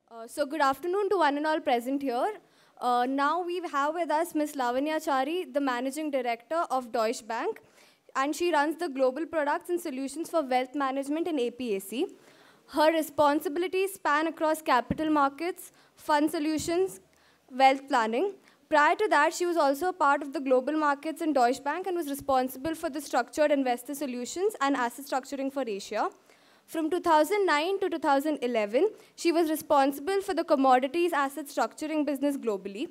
So good afternoon to one and all present here. Now we have with us Ms. Lavanya Chari, the Managing Director of Deutsche Bank, and she runs the Global Products and Solutions for Wealth Management in APAC. Her responsibilities span across capital markets, fund solutions, wealth planning. Prior to that, she was also a part of the global markets in Deutsche Bank and was responsible for the structured investor solutions and asset structuring for Asia. From 2009 to 2011, she was responsible for the commodities asset structuring business globally.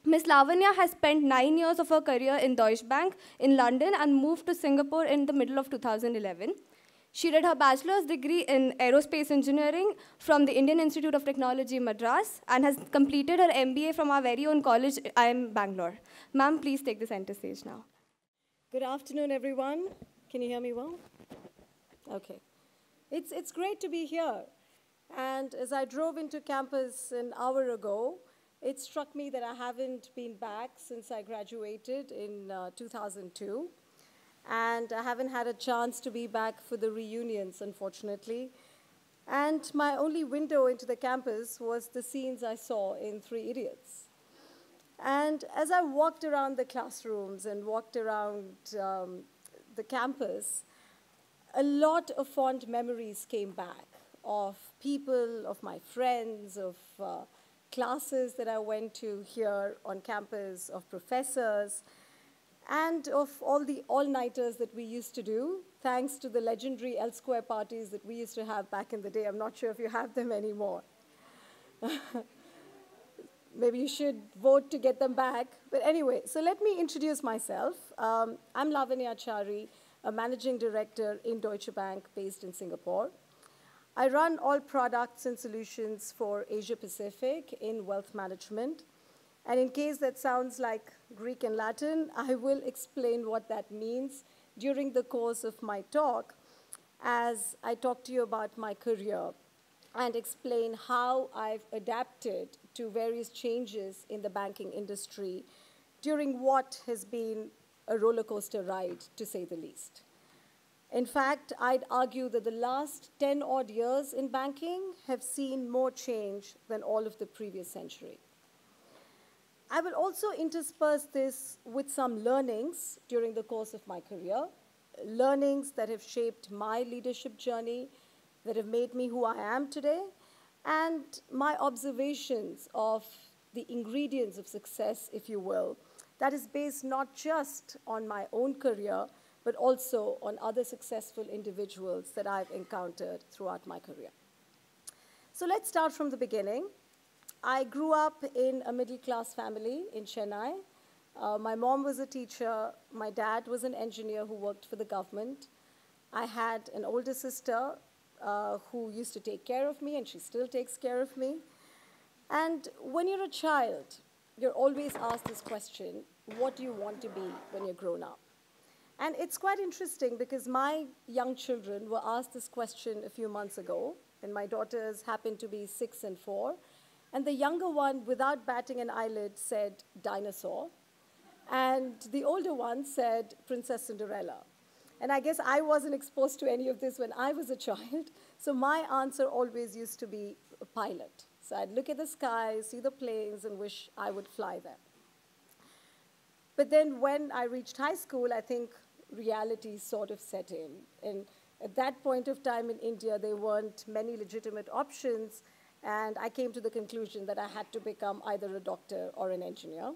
Ms. Lavanya has spent 9 years of her career in Deutsche Bank in London and moved to Singapore in the middle of 2011. She did her bachelor's degree in aerospace engineering from the Indian Institute of Technology, Madras, and has completed her MBA from our very own college, IIM Bangalore. Ma'am, please take the center stage now. Good afternoon, everyone. Can you hear me well? Okay. It's great to be here. And as I drove into campus an hour ago, it struck me that I haven't been back since I graduated in 2002. And I haven't had a chance to be back for the reunions, unfortunately. And my only window into the campus was the scenes I saw in Three Idiots. And as I walked around the classrooms and walked around the campus, a lot of fond memories came back of people, of my friends, of classes that I went to here on campus, of professors, and of all the all-nighters that we used to do, thanks to the legendary L-Square parties that we used to have back in the day. I'm not sure if you have them anymore. Maybe you should vote to get them back. But anyway, so let me introduce myself. I'm Lavanya Chari, a managing director in Deutsche Bank based in Singapore. I run all products and solutions for Asia Pacific in wealth management. And in case that sounds like Greek and Latin, I will explain what that means during the course of my talk as I talk to you about my career and explain how I've adapted to various changes in the banking industry during what has been a roller coaster ride, to say the least. In fact, I'd argue that the last 10 odd years in banking have seen more change than all of the previous century. I will also intersperse this with some learnings during the course of my career, learnings that have shaped my leadership journey, that have made me who I am today, and my observations of the ingredients of success, if you will, that is based not just on my own career, but also on other successful individuals that I've encountered throughout my career. So let's start from the beginning. I grew up in a middle-class family in Chennai. My mom was a teacher. My dad was an engineer who worked for the government. I had an older sister who used to take care of me, and she still takes care of me. And when you're a child, you're always asked this question, what do you want to be when you're grown up? And it's quite interesting because my young children were asked this question a few months ago, and my daughters happened to be 6 and 4. And the younger one, without batting an eyelid, said dinosaur. And the older one said Princess Cinderella. And I guess I wasn't exposed to any of this when I was a child. So my answer always used to be a pilot. So I'd look at the sky, see the planes, and wish I would fly them. But then when I reached high school, I think reality sort of set in. And at that point of time in India, there weren't many legitimate options. And I came to the conclusion that I had to become either a doctor or an engineer.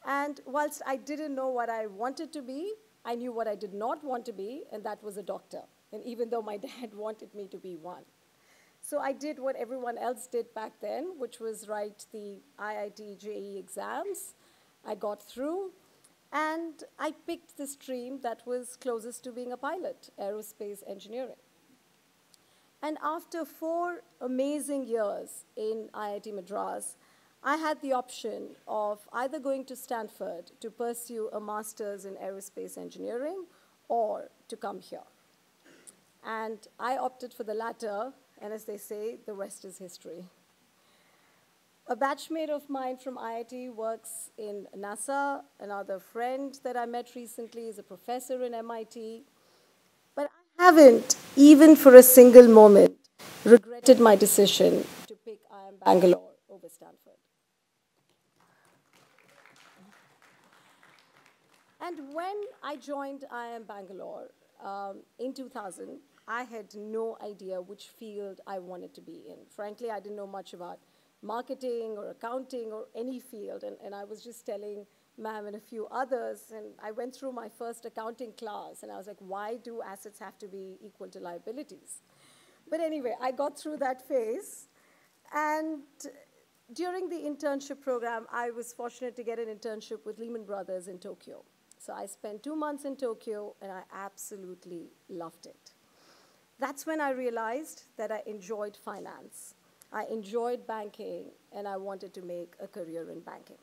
And whilst I didn't know what I wanted to be, I knew what I did not want to be, and that was a doctor. And even though my dad wanted me to be one. So I did what everyone else did back then, which was write the IIT JEE exams. I got through, and I picked the stream that was closest to being a pilot, aerospace engineering. And after 4 amazing years in IIT Madras, I had the option of either going to Stanford to pursue a master's in aerospace engineering or to come here. And I opted for the latter, and as they say, the rest is history. A batchmate of mine from IIT works in NASA. Another friend that I met recently is a professor in MIT. But I haven't, even for a single moment, regretted my decision to pick IIM IIM Bangalore over Stanford. And when I joined IIM Bangalore in 2000, I had no idea which field I wanted to be in. Frankly, I didn't know much about marketing or accounting or any field, and I was just telling ma'am and a few others, and I went through my first accounting class, and I was like, why do assets have to be equal to liabilities? But anyway, I got through that phase, and during the internship program, I was fortunate to get an internship with Lehman Brothers in Tokyo. So I spent 2 months in Tokyo, and I absolutely loved it. That's when I realized that I enjoyed finance. I enjoyed banking, and I wanted to make a career in banking.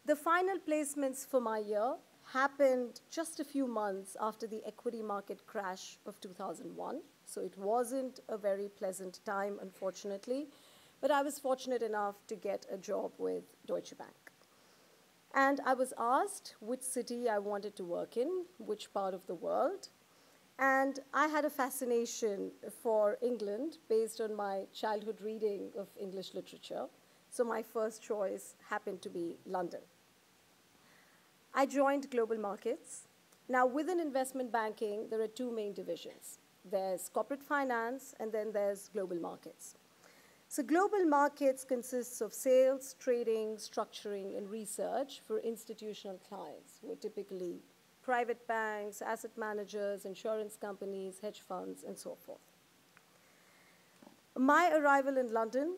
The final placements for my year happened just a few months after the equity market crash of 2001. So it wasn't a very pleasant time, unfortunately. But I was fortunate enough to get a job with Deutsche Bank. And I was asked which city I wanted to work in, which part of the world. And I had a fascination for England based on my childhood reading of English literature. So my first choice happened to be London. I joined global markets. Now, within investment banking, there are two main divisions. There's corporate finance, and then there's global markets. So global markets consists of sales, trading, structuring, and research for institutional clients, who are typically private banks, asset managers, insurance companies, hedge funds, and so forth. My arrival in London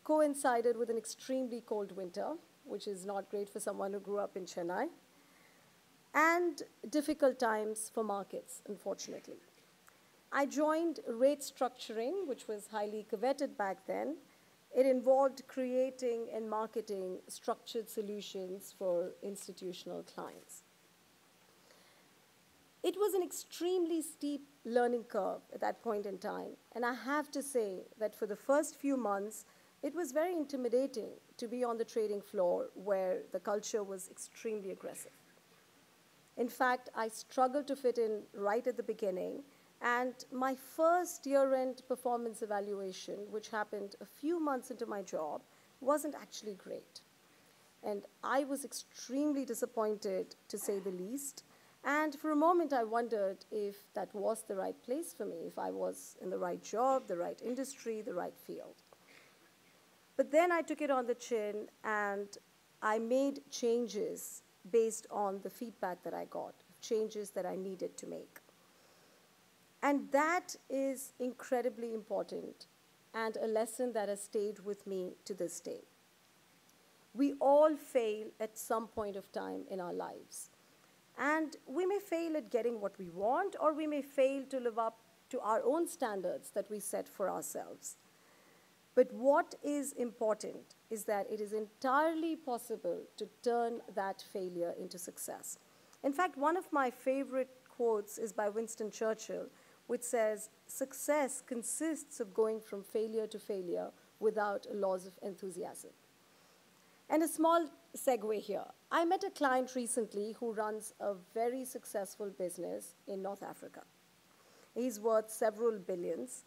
coincided with an extremely cold winter, which is not great for someone who grew up in Chennai, and difficult times for markets, unfortunately. I joined rate structuring, which was highly coveted back then. It involved creating and marketing structured solutions for institutional clients. It was an extremely steep learning curve at that point in time, and I have to say that for the first few months, it was very intimidating to be on the trading floor where the culture was extremely aggressive. In fact, I struggled to fit in right at the beginning, and my first year-end performance evaluation, which happened a few months into my job, wasn't actually great. And I was extremely disappointed, to say the least. And for a moment, I wondered if that was the right place for me, if I was in the right job, the right industry, the right field. But then I took it on the chin, and I made changes based on the feedback that I got, changes that I needed to make. And that is incredibly important and a lesson that has stayed with me to this day. We all fail at some point of time in our lives. And we may fail at getting what we want, or we may fail to live up to our own standards that we set for ourselves. But what is important is that it is entirely possible to turn that failure into success. In fact, one of my favorite quotes is by Winston Churchill, which says, "Success consists of going from failure to failure without a loss of enthusiasm." And a small segue here. I met a client recently who runs a very successful business in North Africa. He's worth several billions.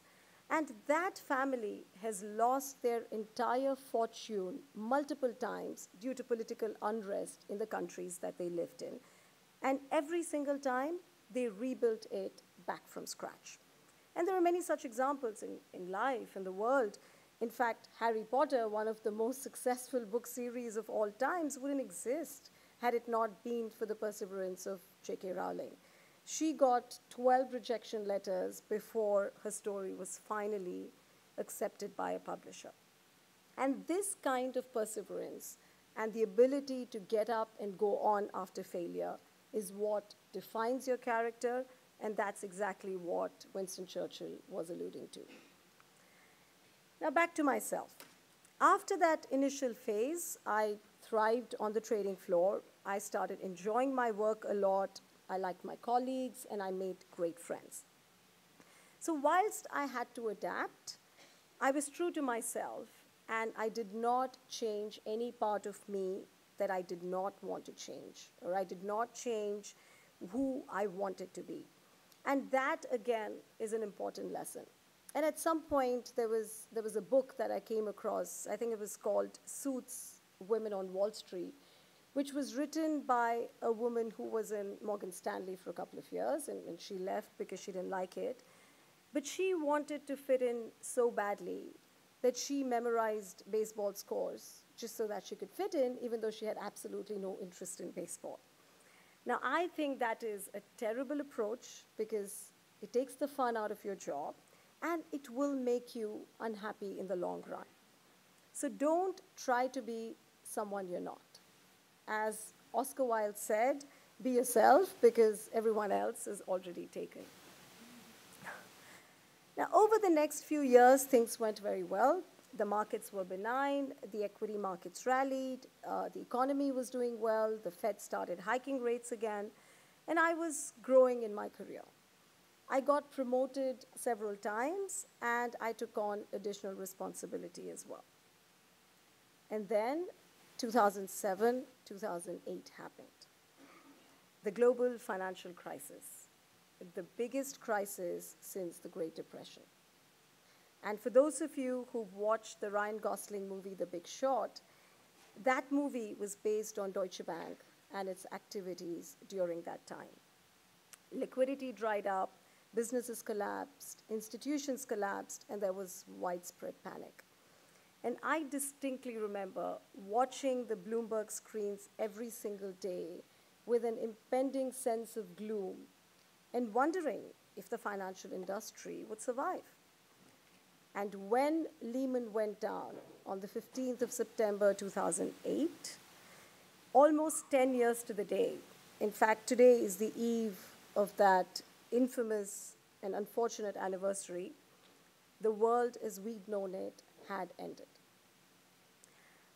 And that family has lost their entire fortune multiple times due to political unrest in the countries that they lived in. And every single time, they rebuilt it back from scratch. And there are many such examples in life, in the world. In fact, Harry Potter, one of the most successful book series of all times, wouldn't exist had it not been for the perseverance of J.K. Rowling. She got 12 rejection letters before her story was finally accepted by a publisher. And this kind of perseverance and the ability to get up and go on after failure is what defines your character, and that's exactly what Winston Churchill was alluding to. Now back to myself. After that initial phase, I thrived on the trading floor. I started enjoying my work a lot. I liked my colleagues, and I made great friends. So whilst I had to adapt, I was true to myself, and I did not change any part of me that I did not want to change, or I did not change who I wanted to be. And that, again, is an important lesson. And at some point, there was a book that I came across. I think it was called Suits, Women on Wall Street, which was written by a woman who was in Morgan Stanley for a couple of years, and she left because she didn't like it. But she wanted to fit in so badly that she memorized baseball scores just so that she could fit in, even though she had absolutely no interest in baseball. Now, I think that is a terrible approach because it takes the fun out of your job and it will make you unhappy in the long run. So don't try to be someone you're not. As Oscar Wilde said, be yourself because everyone else is already taken. Now, over the next few years, things went very well. The markets were benign, the equity markets rallied, the economy was doing well, the Fed started hiking rates again, and I was growing in my career. I got promoted several times, and I took on additional responsibility as well. And then 2007, 2008 happened. The global financial crisis, the biggest crisis since the Great Depression. And for those of you who've watched the Ryan Gosling movie, The Big Short, that movie was based on Deutsche Bank and its activities during that time. Liquidity dried up, businesses collapsed, institutions collapsed, and there was widespread panic. And I distinctly remember watching the Bloomberg screens every single day with an impending sense of gloom and wondering if the financial industry would survive. And when Lehman went down on the 15th of September 2008, almost 10 years to the day, in fact, today is the eve of that infamous and unfortunate anniversary, the world as we'd known it had ended.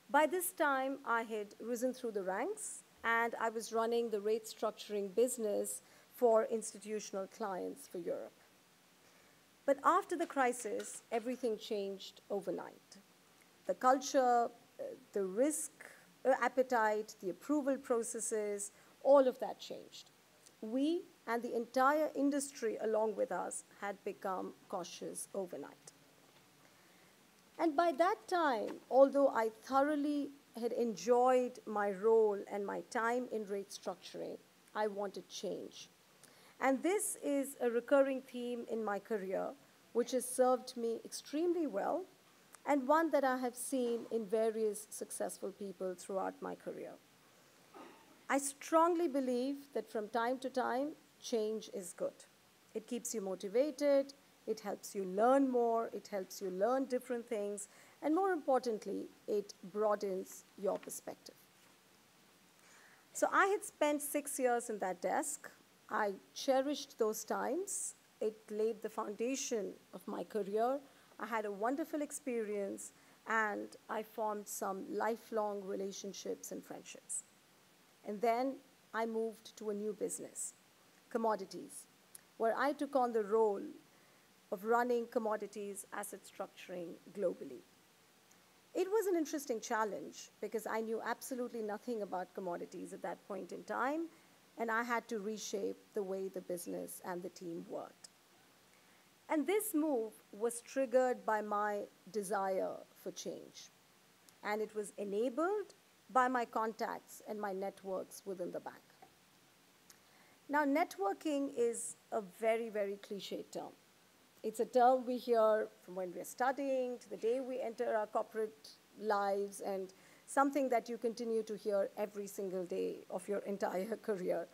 By this time, I had risen through the ranks, and I was running the rate structuring business for institutional clients for Europe. But after the crisis, everything changed overnight. The culture, the risk appetite, the approval processes, all of that changed. We and the entire industry along with us had become cautious overnight. And by that time, although I thoroughly had enjoyed my role and my time in rate structuring, I wanted change. And this is a recurring theme in my career, which has served me extremely well, and one that I have seen in various successful people throughout my career. I strongly believe that from time to time, change is good. It keeps you motivated, it helps you learn more, it helps you learn different things, and more importantly, it broadens your perspective. So I had spent 6 years in that desk. I cherished those times. It laid the foundation of my career. I had a wonderful experience, and I formed some lifelong relationships and friendships. And then I moved to a new business, commodities, where I took on the role of running commodities asset structuring globally. It was an interesting challenge because I knew absolutely nothing about commodities at that point in time, and I had to reshape the way the business and the team worked. And this move was triggered by my desire for change, and it was enabled by my contacts and my networks within the bank. Now, networking is a very, very cliched term. It's a term we hear from when we're studying to the day we enter our corporate lives, and something that you continue to hear every single day of your entire career.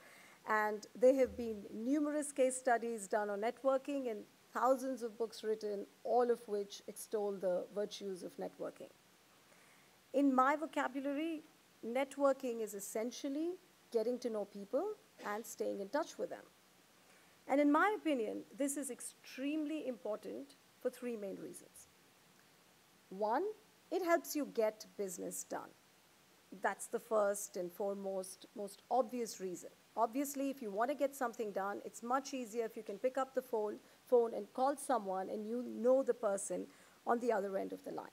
And there have been numerous case studies done on networking and thousands of books written, all of which extol the virtues of networking. In my vocabulary, networking is essentially getting to know people and staying in touch with them. And in my opinion, this is extremely important for three main reasons. One, it helps you get business done. That's the first and foremost, most obvious reason. Obviously, if you want to get something done, it's much easier if you can pick up the phone and call someone and you know the person on the other end of the line.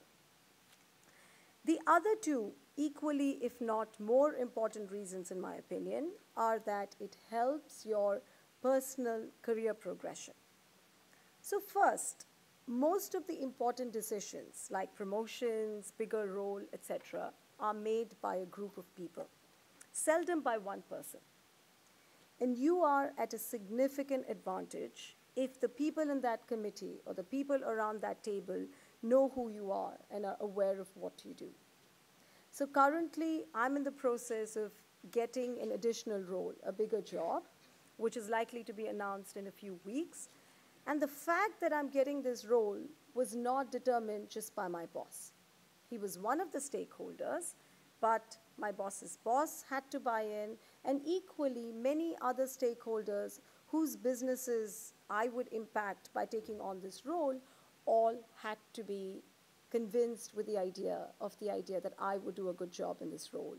The other two, equally if not more important reasons in my opinion, are that it helps your personal career progression. So first, most of the important decisions, like promotions, bigger role, etc., are made by a group of people, seldom by one person. And you are at a significant advantage if the people in that committee or the people around that table know who you are and are aware of what you do. So currently, I'm in the process of getting an additional role, a bigger job, which is likely to be announced in a few weeks. And the fact that I'm getting this role was not determined just by my boss. He was one of the stakeholders, but my boss's boss had to buy in, and equally many other stakeholders whose businesses I would impact by taking on this role all had to be convinced with the idea that I would do a good job in this role.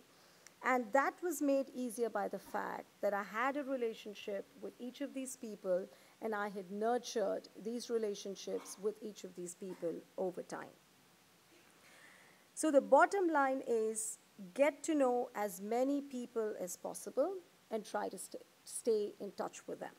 And that was made easier by the fact that I had a relationship with each of these people, and I had nurtured these relationships with each of these people over time. So the bottom line is get to know as many people as possible and try to stay in touch with them.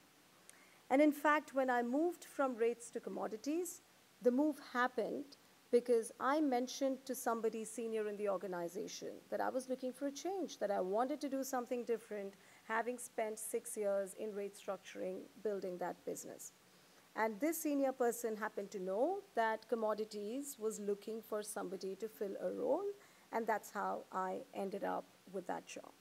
And in fact, when I moved from rates to commodities, the move happened because I mentioned to somebody senior in the organization that I was looking for a change, that I wanted to do something different, having spent 6 years in rate structuring, building that business. And this senior person happened to know that commodities was looking for somebody to fill a role, and that's how I ended up with that job.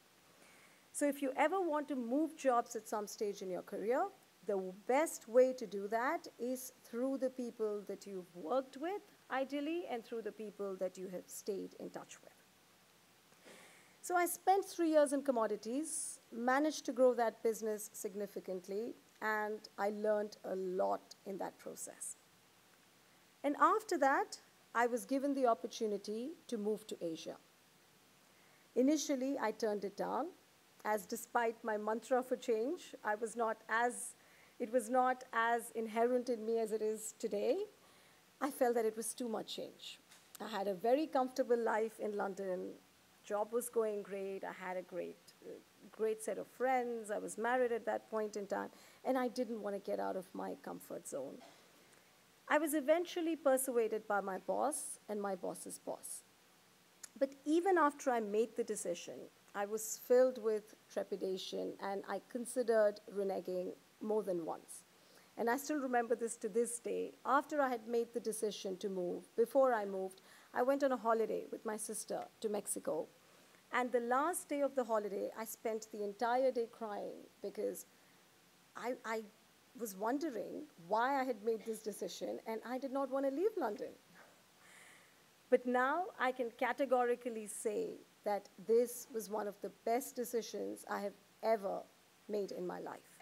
So if you ever want to move jobs at some stage in your career, the best way to do that is through the people that you've worked with, ideally, and through the people that you have stayed in touch with. So I spent 3 years in commodities, managed to grow that business significantly, and I learned a lot in that process. And after that, I was given the opportunity to move to Asia. Initially, I turned it down, as despite my mantra for change, it was not as inherent in me as it is today. I felt that it was too much change. I had a very comfortable life in London. Job was going great. I had a great set of friends. I was married at that point in time, and I didn't want to get out of my comfort zone. I was eventually persuaded by my boss and my boss's boss. But even after I made the decision, I was filled with trepidation, and I considered reneging more than once. And I still remember this to this day. After I had made the decision to move, before I moved, I went on a holiday with my sister to Mexico. And the last day of the holiday, I spent the entire day crying because I was wondering why I had made this decision, and I did not want to leave London. But now I can categorically say that this was one of the best decisions I have ever made in my life.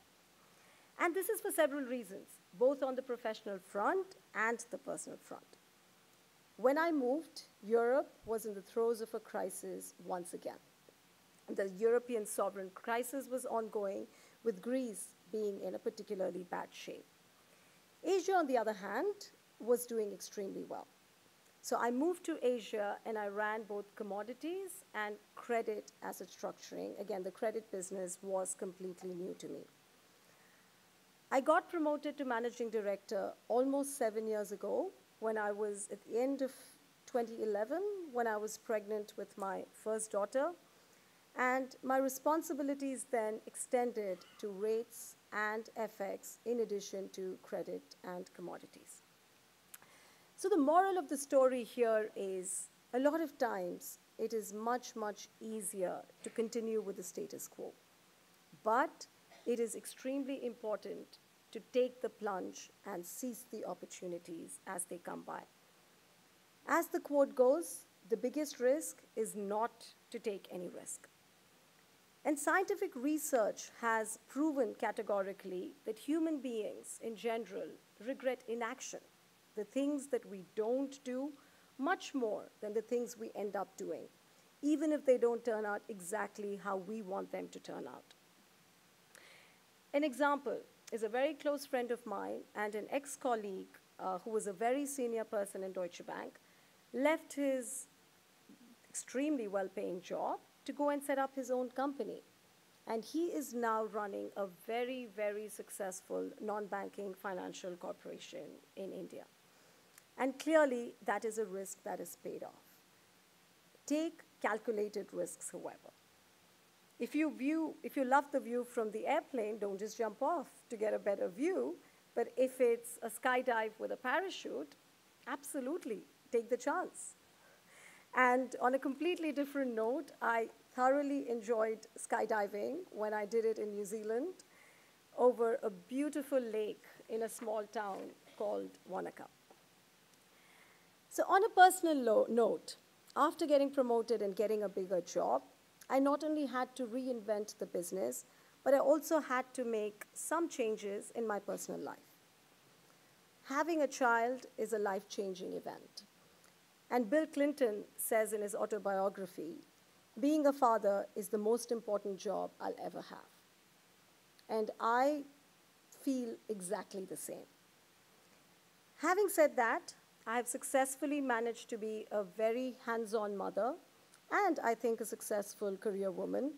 And this is for several reasons, both on the professional front and the personal front. When I moved, Europe was in the throes of a crisis once again. The European sovereign crisis was ongoing, with Greece being in a particularly bad shape. Asia, on the other hand, was doing extremely well. So I moved to Asia, and I ran both commodities and credit asset structuring. Again, the credit business was completely new to me. I got promoted to managing director almost 7 years ago, when I was at the end of 2011, when I was pregnant with my first daughter. And my responsibilities then extended to rates and FX, in addition to credit and commodities. So the moral of the story here is, a lot of times, it is much, much easier to continue with the status quo. But it is extremely important to take the plunge and seize the opportunities as they come by. As the quote goes, the biggest risk is not to take any risk. And scientific research has proven categorically that human beings in general regret inaction, the things that we don't do, much more than the things we end up doing, even if they don't turn out exactly how we want them to turn out. An example is a very close friend of mine and an ex-colleague who was a very senior person in Deutsche Bank, left his extremely well-paying job to go and set up his own company. And he is now running a very, very successful non-banking financial corporation in India. And clearly, that is a risk that is paid off. Take calculated risks, however. If you love the view from the airplane, don't just jump off to get a better view. But if it's a skydive with a parachute, absolutely, take the chance. And on a completely different note, I thoroughly enjoyed skydiving when I did it in New Zealand over a beautiful lake in a small town called Wanaka. So on a personal note, after getting promoted and getting a bigger job, I not only had to reinvent the business, but I also had to make some changes in my personal life. Having a child is a life-changing event. And Bill Clinton says in his autobiography, being a father is the most important job I'll ever have. And I feel exactly the same. Having said that, I have successfully managed to be a very hands-on mother and I think a successful career woman.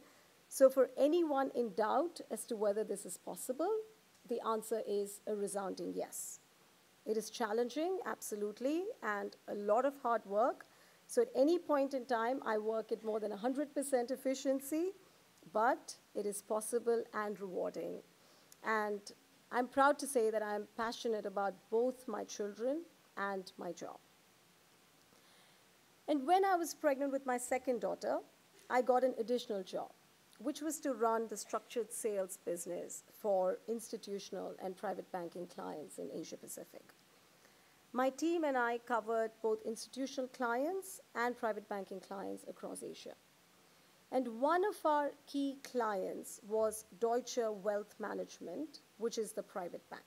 So for anyone in doubt as to whether this is possible, the answer is a resounding yes. It is challenging, absolutely, and a lot of hard work. So at any point in time, I work at more than 100% efficiency, but it is possible and rewarding. And I'm proud to say that I'm passionate about both my children and my job. And when I was pregnant with my second daughter, I got an additional job, which was to run the structured sales business for institutional and private banking clients in Asia Pacific. My team and I covered both institutional clients and private banking clients across Asia. And one of our key clients was Deutsche Wealth Management, which is the private bank.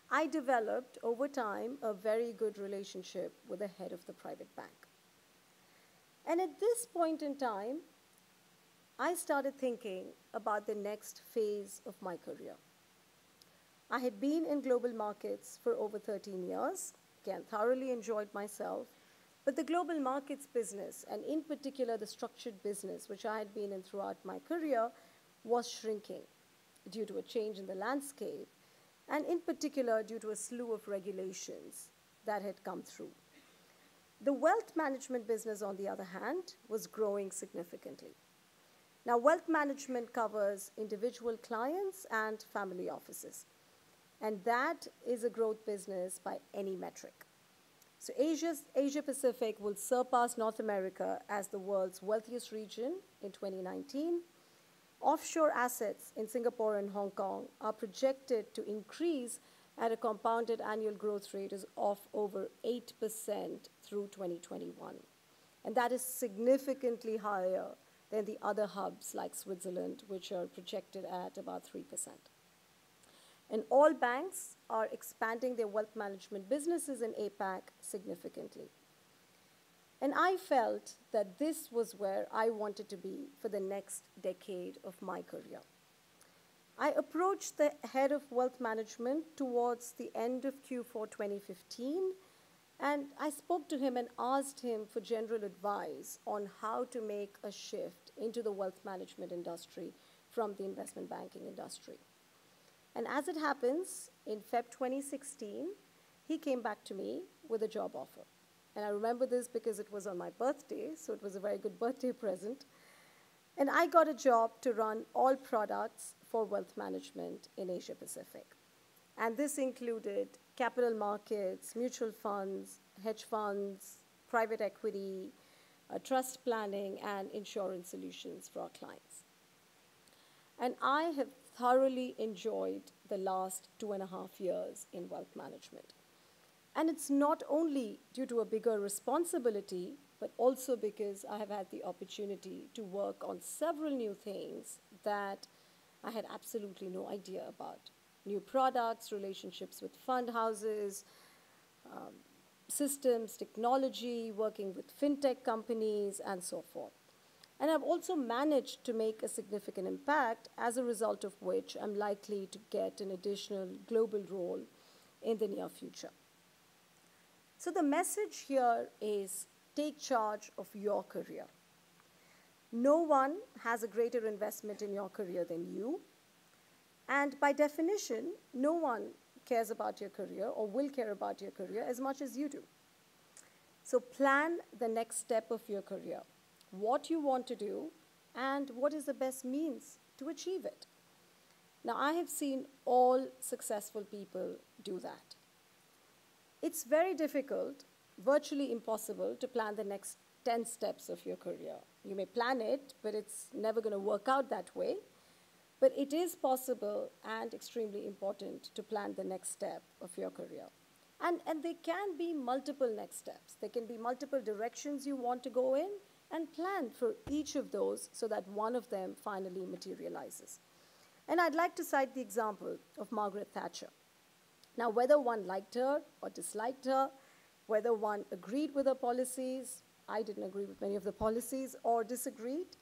I developed, over time, a very good relationship with the head of the private bank. And at this point in time, I started thinking about the next phase of my career. I had been in global markets for over 13 years, again, thoroughly enjoyed myself, but the global markets business, and in particular the structured business, which I had been in throughout my career, was shrinking due to a change in the landscape, and in particular due to a slew of regulations that had come through. The wealth management business, on the other hand, was growing significantly. Now, wealth management covers individual clients and family offices. And that is a growth business by any metric. So Asia Pacific will surpass North America as the world's wealthiest region in 2019. Offshore assets in Singapore and Hong Kong are projected to increase at a compounded annual growth rate of over 8% through 2021. And that is significantly higher than the other hubs like Switzerland, which are projected at about 3%. And all banks are expanding their wealth management businesses in APAC significantly. And I felt that this was where I wanted to be for the next decade of my career. I approached the head of wealth management towards the end of Q4 2015, and I spoke to him and asked him for general advice on how to make a shift into the wealth management industry from the investment banking industry. And as it happens, in Feb 2016, he came back to me with a job offer. And I remember this because it was on my birthday, so it was a very good birthday present. And I got a job to run all products for wealth management in Asia Pacific. And this included capital markets, mutual funds, hedge funds, private equity, trust planning, and insurance solutions for our clients. And I have thoroughly enjoyed the last 2.5 years in wealth management. And it's not only due to a bigger responsibility, but also because I have had the opportunity to work on several new things that I had absolutely no idea about. New products, relationships with fund houses, systems, technology, working with fintech companies, and so forth. And I've also managed to make a significant impact, as a result of which I'm likely to get an additional global role in the near future. So the message here is take charge of your career. No one has a greater investment in your career than you. And by definition, no one cares about your career or will care about your career as much as you do. So plan the next step of your career, what you want to do, and what is the best means to achieve it. Now, I have seen all successful people do that. It's very difficult, virtually impossible, to plan the next 10 steps of your career. You may plan it, but it's never going to work out that way. But it is possible and extremely important to plan the next step of your career. And there can be multiple next steps. There can be multiple directions you want to go in, and plan for each of those so that one of them finally materializes. And I'd like to cite the example of Margaret Thatcher. Now, whether one liked her or disliked her, whether one agreed with her policies, I didn't agree with many of the policies, or disagreed,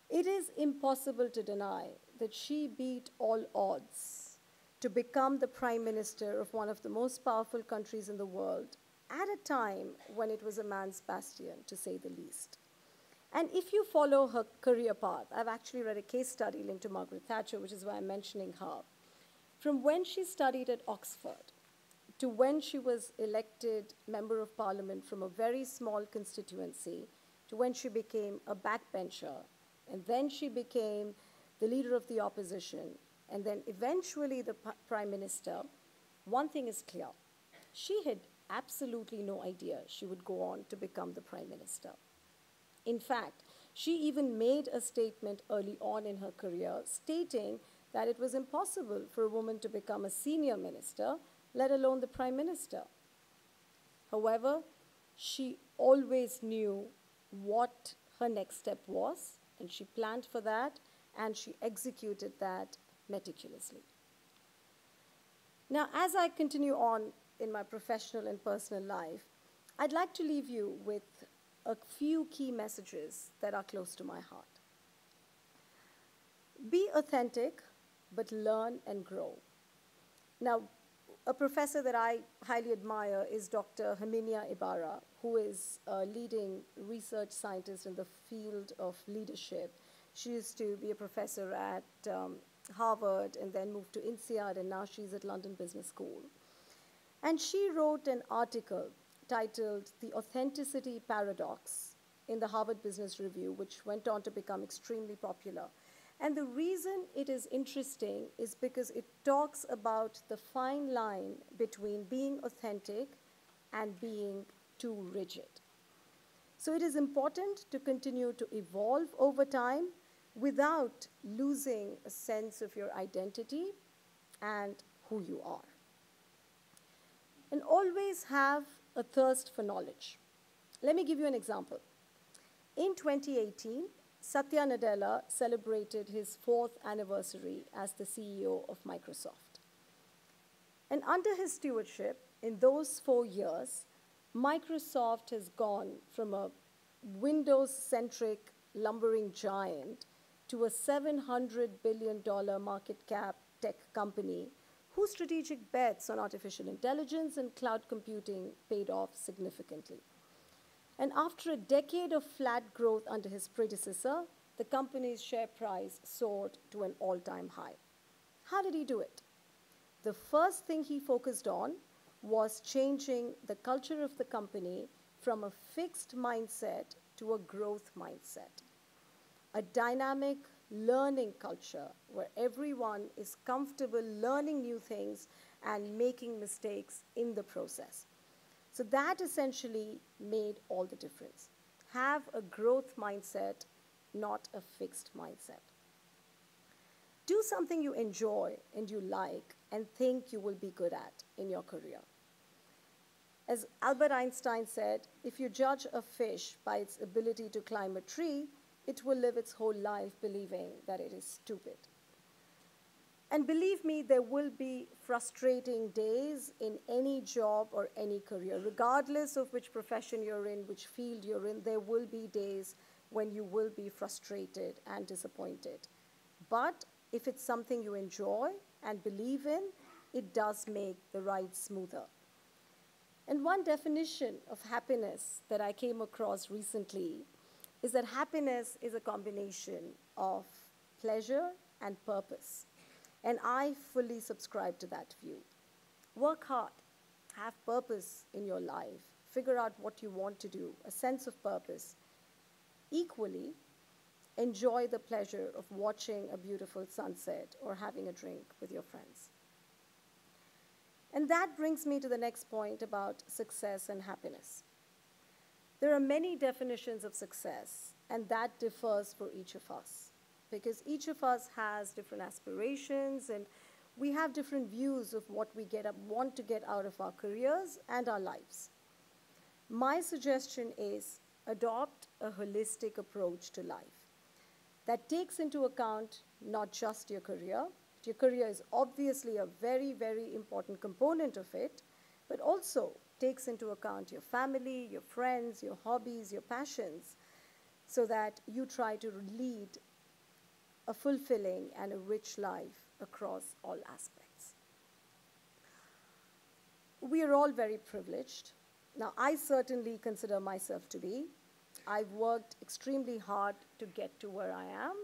it is impossible to deny that she beat all odds to become the prime minister of one of the most powerful countries in the world at a time when it was a man's bastion, to say the least. And if you follow her career path, I've actually read a case study linked to Margaret Thatcher, which is why I'm mentioning her. From when she studied at Oxford to when she was elected Member of Parliament from a very small constituency, to when she became a backbencher, and then she became the leader of the opposition, and then eventually the prime minister, one thing is clear. She had absolutely no idea she would go on to become the prime minister. In fact, she even made a statement early on in her career stating that it was impossible for a woman to become a senior minister, let alone the prime minister. However, she always knew what her next step was, and she planned for that, and she executed that meticulously. Now, as I continue on in my professional and personal life, I'd like to leave you with a few key messages that are close to my heart. Be authentic, but learn and grow. Now, a professor that I highly admire is Dr. Herminia Ibarra, who is a leading research scientist in the field of leadership. She used to be a professor at Harvard and then moved to INSEAD, and now she's at London Business School. And she wrote an article titled The Authenticity Paradox in the Harvard Business Review, which went on to become extremely popular. And the reason it is interesting is because it talks about the fine line between being authentic and being too rigid. So it is important to continue to evolve over time without losing a sense of your identity and who you are. And always have a thirst for knowledge. Let me give you an example. In 2018, Satya Nadella celebrated his 4th anniversary as the CEO of Microsoft. And under his stewardship, in those 4 years, Microsoft has gone from a Windows-centric lumbering giant to a $700 billion market cap tech company whose strategic bets on artificial intelligence and cloud computing paid off significantly. And after a decade of flat growth under his predecessor, the company's share price soared to an all-time high. How did he do it? The first thing he focused on was changing the culture of the company from a fixed mindset to a growth mindset. A dynamic learning culture where everyone is comfortable learning new things and making mistakes in the process. So that essentially made all the difference. Have a growth mindset, not a fixed mindset. Do something you enjoy and you like and think you will be good at in your career. As Albert Einstein said, if you judge a fish by its ability to climb a tree, it will live its whole life believing that it is stupid. And believe me, there will be frustrating days in any job or any career. Regardless of which profession you're in, which field you're in, there will be days when you will be frustrated and disappointed. But if it's something you enjoy and believe in, it does make the ride smoother. And one definition of happiness that I came across recently is that happiness is a combination of pleasure and purpose. And I fully subscribe to that view. Work hard, have purpose in your life, figure out what you want to do, a sense of purpose. Equally, enjoy the pleasure of watching a beautiful sunset or having a drink with your friends. And that brings me to the next point about success and happiness. There are many definitions of success, and that differs for each of us, because each of us has different aspirations and we have different views of what we want to get out of our careers and our lives. My suggestion is adopt a holistic approach to life that takes into account not just your career. Your career is obviously a very, very important component of it, but also takes into account your family, your friends, your hobbies, your passions, so that you try to lead a fulfilling and a rich life across all aspects. We are all very privileged. Now, I certainly consider myself to be. I've worked extremely hard to get to where I am,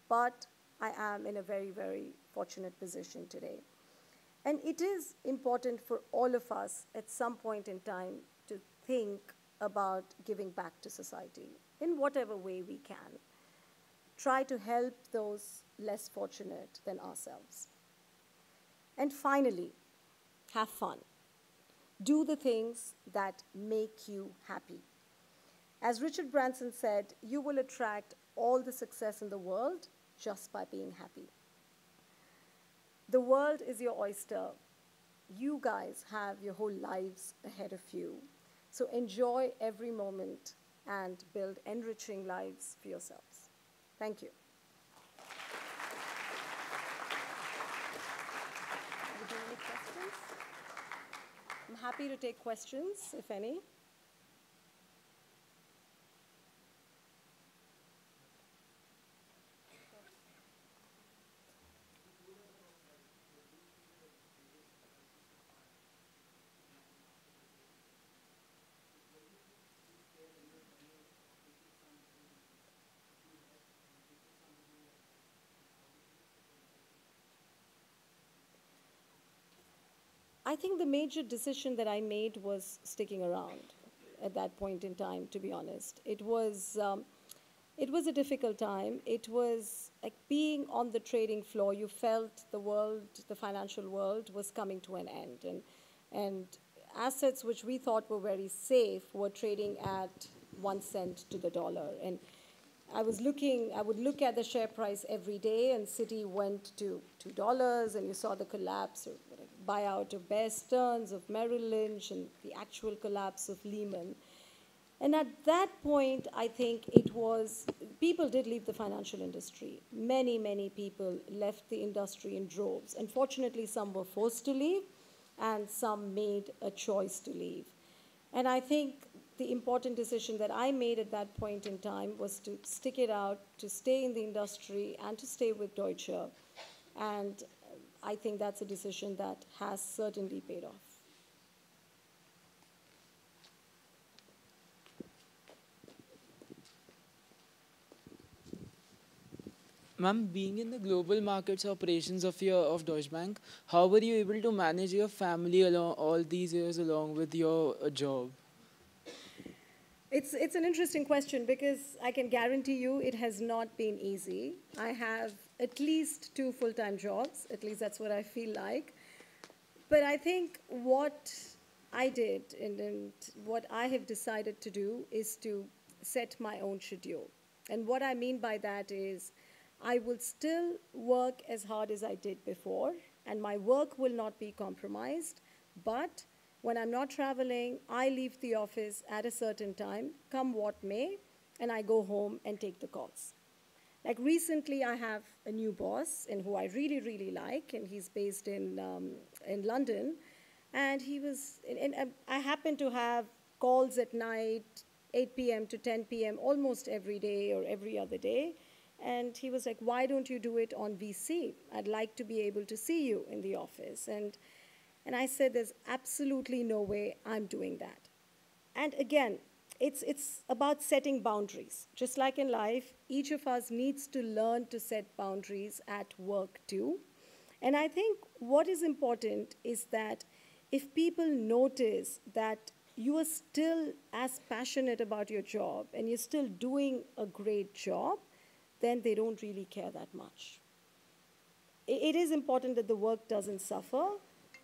but I am in a very, very fortunate position today. And it is important for all of us at some point in time to think about giving back to society in whatever way we can. Try to help those less fortunate than ourselves. And finally, have fun. Do the things that make you happy. As Richard Branson said, you will attract all the success in the world just by being happy. The world is your oyster. You guys have your whole lives ahead of you. So enjoy every moment and build enriching lives for yourselves. Thank you. Would you have any questions? I'm happy to take questions, if any. I think the major decision that I made was sticking around at that point in time, to be honest. It was a difficult time. It was like being on the trading floor. You felt the world, the financial world, was coming to an end. And assets which we thought were very safe were trading at 1 cent to the dollar. And I would look at the share price every day, and Citi went to $2, and you saw the collapse or buyout of Bear Stearns, of Merrill Lynch, and the actual collapse of Lehman. And at that point, I think people did leave the financial industry. Many, many people left the industry in droves. Unfortunately, some were forced to leave, and some made a choice to leave. And I think the important decision that I made at that point in time was to stick it out, to stay in the industry, and to stay with Deutsche. And I think that's a decision that has certainly paid off. Ma'am, being in the global markets operations of Deutsche Bank, how were you able to manage your family along all these years along with your job? It's an interesting question because I can guarantee you it has not been easy. I have at least 2 full-time jobs, at least that's what I feel like. But I think what I did and what I have decided to do is to set my own schedule. And what I mean by that is I will still work as hard as I did before, and my work will not be compromised, but when I'm not traveling, I leave the office at a certain time, come what may, and I go home and take the calls. Like recently, I have a new boss, and who I really, really like, and he's based in London. And I happen to have calls at night, 8 p.m. to 10 p.m. almost every day or every other day. And he was like, why don't you do it on VC? I'd like to be able to see you in the office. And I said, there's absolutely no way I'm doing that. And again, it's about setting boundaries. Just like in life, each of us needs to learn to set boundaries at work too. And I think what is important is that if people notice that you are still as passionate about your job and you're still doing a great job, then they don't really care that much. It is important that the work doesn't suffer,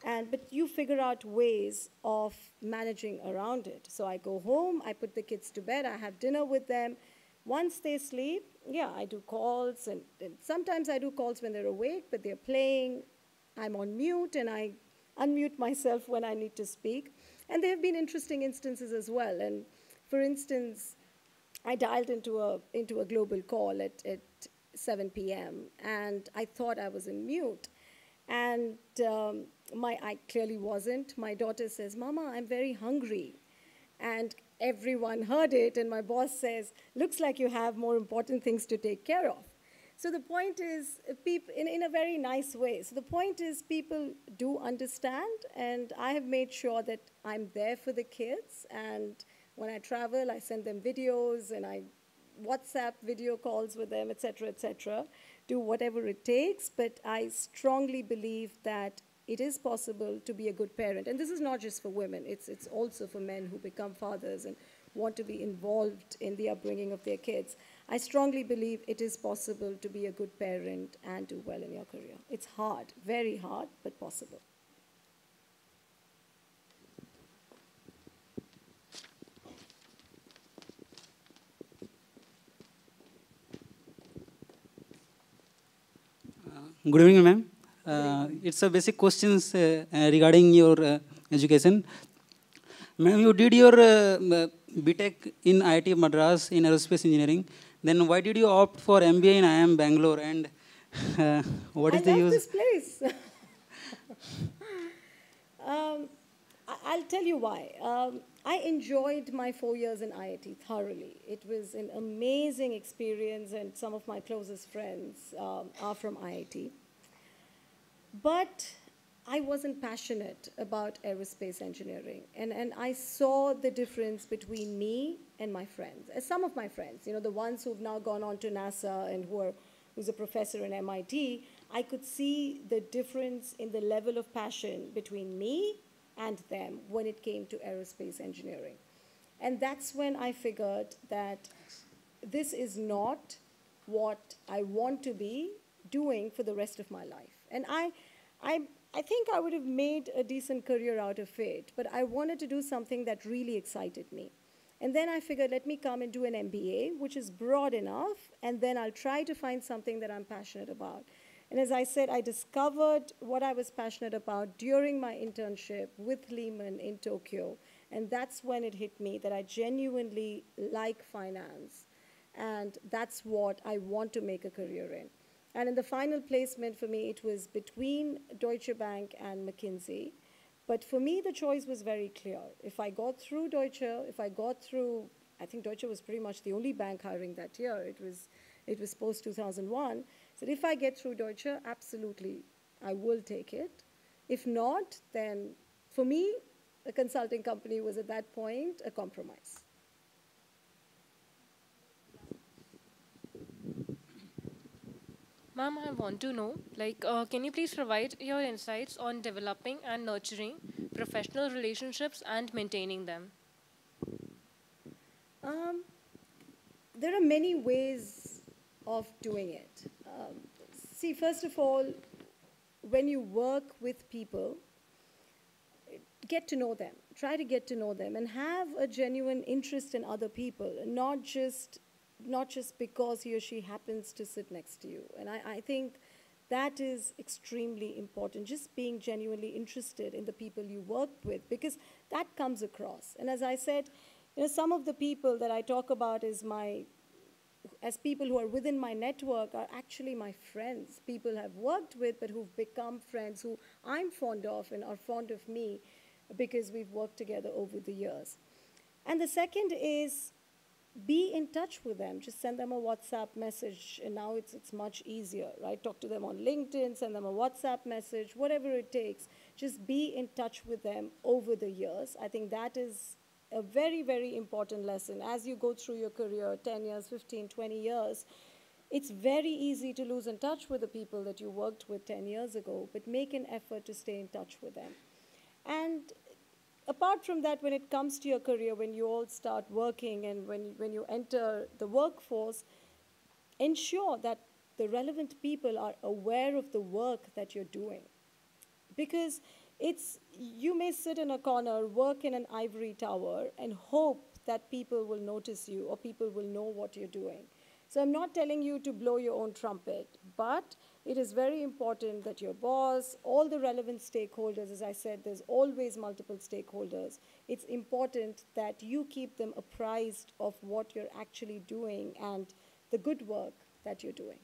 but you figure out ways of managing around it. So I go home, I put the kids to bed, I have dinner with them. Once they sleep, yeah, I do calls, and sometimes I do calls when they're awake, but they're playing. I'm on mute, and I unmute myself when I need to speak. And there have been interesting instances as well. And for instance, I dialed into a global call at 7 p.m., and I thought I was in mute. And I clearly wasn't. My daughter says, "Mama, I'm very hungry." And everyone heard it, and my boss says, "Looks like you have more important things to take care of." So the point is, people, in a very nice way, so the point is people do understand, and I have made sure that I'm there for the kids, and when I travel, I send them videos, and I WhatsApp video calls with them, etc., do whatever it takes, but I strongly believe that it is possible to be a good parent. And this is not just for women, it's also for men who become fathers and want to be involved in the upbringing of their kids. I strongly believe it is possible to be a good parent and do well in your career. It's hard, very hard, but possible. Good evening, ma'am. It's a basic questions regarding your education. Ma'am, you did your BTech in IIT Madras in aerospace engineering. Then why did you opt for MBA in IIM Bangalore? And what is the use? I love this place. I'll tell you why. I enjoyed my 4 years in IIT thoroughly. It was an amazing experience, and some of my closest friends are from IIT. But I wasn't passionate about aerospace engineering, and I saw the difference between me and my friends. Some of my friends, you know, the ones who've now gone on to NASA and who's a professor in MIT, I could see the difference in the level of passion between me and them when it came to aerospace engineering. And that's when I figured that this is not what I want to be doing for the rest of my life. And I think I would have made a decent career out of it, but I wanted to do something that really excited me. And then I figured, let me come and do an MBA, which is broad enough, and then I'll try to find something that I'm passionate about. And as I said, I discovered what I was passionate about during my internship with Lehman in Tokyo. And that's when it hit me that I genuinely like finance. And that's what I want to make a career in. And in the final placement for me, it was between Deutsche Bank and McKinsey. But for me, the choice was very clear. If I got through Deutsche, I think Deutsche was pretty much the only bank hiring that year. It was post-2001. So if I get through Deutsche, absolutely, I will take it. If not, then for me, a consulting company was at that point a compromise. Ma'am, I want to know, can you please provide your insights on developing and nurturing professional relationships and maintaining them? There are many ways of doing it. See, first of all, when you work with people, get to know them. Try to get to know them and have a genuine interest in other people, not just because he or she happens to sit next to you. And I think that is extremely important, just being genuinely interested in the people you work with, because that comes across. And as I said, you know, some of the people that I talk about as people who are within my network are actually my friends, people I've worked with but who've become friends who I'm fond of and are fond of me because we've worked together over the years. And the second is be in touch with them. Just send them a WhatsApp message, and now it's much easier, right? Talk to them on LinkedIn, send them a WhatsApp message, whatever it takes. Just be in touch with them over the years. I think that is a very, very important lesson. As you go through your career, 10 years, 15, 20 years, it's very easy to lose in touch with the people that you worked with 10 years ago, but make an effort to stay in touch with them. And apart from that, when it comes to your career, when you all start working and when you enter the workforce, ensure that the relevant people are aware of the work that you're doing. Because you may sit in a corner, work in an ivory tower, and hope that people will notice you or people will know what you're doing. So I'm not telling you to blow your own trumpet, but it is very important that your boss, all the relevant stakeholders, as I said, there's always multiple stakeholders. It's important that you keep them apprised of what you're actually doing and the good work that you're doing.